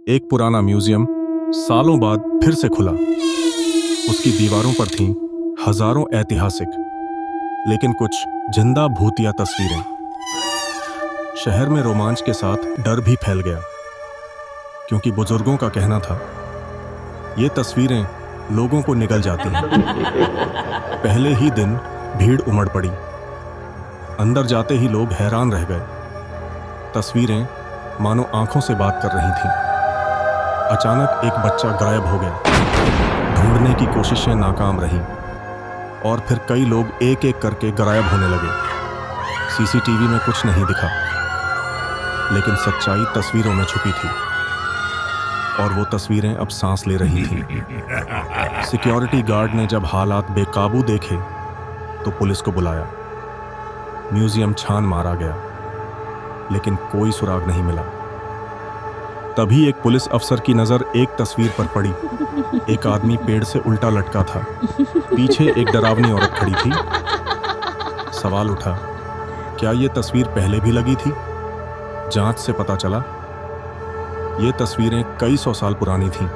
एक पुराना म्यूजियम सालों बाद फिर से खुला। उसकी दीवारों पर थीं हजारों ऐतिहासिक लेकिन कुछ जिंदा भूतिया तस्वीरें। शहर में रोमांच के साथ डर भी फैल गया, क्योंकि बुजुर्गों का कहना था ये तस्वीरें लोगों को निगल जाती हैं। पहले ही दिन भीड़ उमड़ पड़ी। अंदर जाते ही लोग हैरान रह गए। तस्वीरें मानो आंखों से बात कर रही थीं। अचानक एक बच्चा गायब हो गया। ढूंढने की कोशिशें नाकाम रहीं और फिर कई लोग एक एक करके गायब होने लगे। सीसीटीवी में कुछ नहीं दिखा, लेकिन सच्चाई तस्वीरों में छुपी थी और वो तस्वीरें अब सांस ले रही थीं। सिक्योरिटी गार्ड ने जब हालात बेकाबू देखे तो पुलिस को बुलाया। म्यूजियम छान मारा गया, लेकिन कोई सुराग नहीं मिला। तभी एक पुलिस अफसर की नजर एक तस्वीर पर पड़ी। एक आदमी पेड़ से उल्टा लटका था। पीछे एक डरावनी औरत खड़ी थी। सवाल उठा, क्या ये तस्वीर पहले भी लगी थी? जांच से पता चला ये तस्वीरें कई सौ साल पुरानी थीं।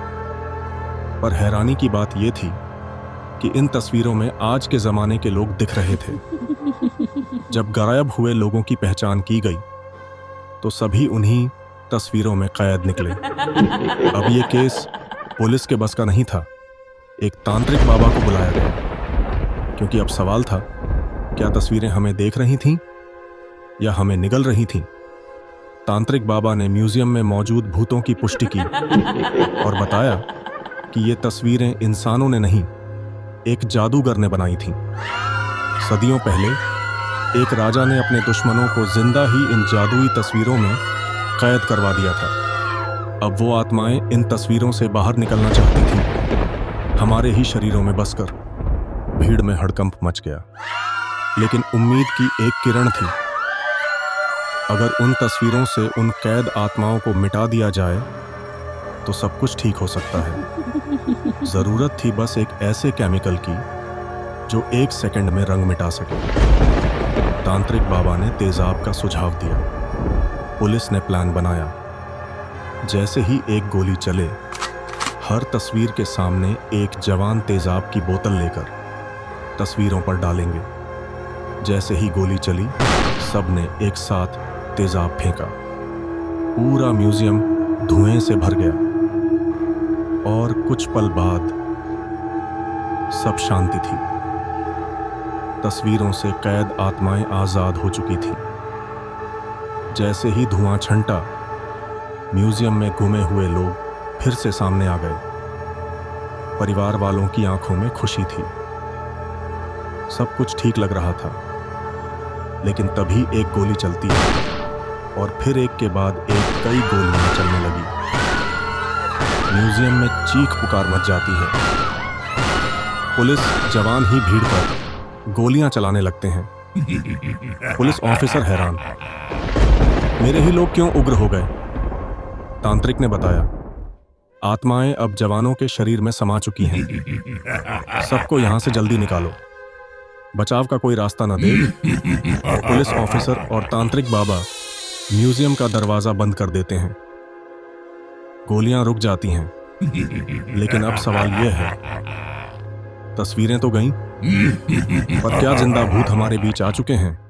पर हैरानी की बात यह थी कि इन तस्वीरों में आज के जमाने के लोग दिख रहे थे। जब गायब हुए लोगों की पहचान की गई तो सभी उन्हीं तस्वीरों में कैद निकले। अब ये केस पुलिस के बस का नहीं था। एक तांत्रिक बाबा को बुलाया गया, क्योंकि अब सवाल था, क्या तस्वीरें हमें देख रही थीं या हमें निगल रही थीं? तांत्रिक बाबा ने म्यूजियम में मौजूद भूतों की पुष्टि की और बताया कि ये तस्वीरें इंसानों ने नहीं, एक जादूगर ने बनाई थीं। सदियों पहले एक राजा ने अपने दुश्मनों को जिंदा ही इन जादुई तस्वीरों में कैद करवा दिया था। अब वो आत्माएं इन तस्वीरों से बाहर निकलना चाहती थीं, हमारे ही शरीरों में बसकर। भीड़ में हड़कंप मच गया, लेकिन उम्मीद की एक किरण थी। अगर उन तस्वीरों से उन कैद आत्माओं को मिटा दिया जाए तो सब कुछ ठीक हो सकता है। जरूरत थी बस एक ऐसे केमिकल की जो 1 सेकंड में रंग मिटा सके। तांत्रिक बाबा ने तेजाब का सुझाव दिया। पुलिस ने प्लान बनाया। जैसे ही एक गोली चले, हर तस्वीर के सामने एक जवान तेजाब की बोतल लेकर तस्वीरों पर डालेंगे। जैसे ही गोली चली, सबने एक साथ तेजाब फेंका। पूरा म्यूजियम धुएं से भर गया और कुछ पल बाद सब शांति थी। तस्वीरों से कैद आत्माएं आजाद हो चुकी थीं। जैसे ही धुआं छंटा, म्यूजियम में गुमे हुए लोग फिर से सामने आ गए। परिवार वालों की आंखों में खुशी थी। सब कुछ ठीक लग रहा था, लेकिन तभी एक गोली चलती है और फिर एक के बाद एक कई गोलियां चलने लगी। म्यूजियम में चीख पुकार मच जाती है। पुलिस जवान ही भीड़ पर गोलियां चलाने लगते हैं। पुलिस ऑफिसर हैरान, मेरे ही लोग क्यों उग्र हो गए? तांत्रिक ने बताया, आत्माएं अब जवानों के शरीर में समा चुकी हैं। सबको यहां से जल्दी निकालो, बचाव का कोई रास्ता न देख। पुलिस ऑफिसर और तांत्रिक बाबा म्यूजियम का दरवाजा बंद कर देते हैं। गोलियां रुक जाती हैं, लेकिन अब सवाल यह है, तस्वीरें तो गईं, पर क्या जिंदा भूत हमारे बीच आ चुके हैं?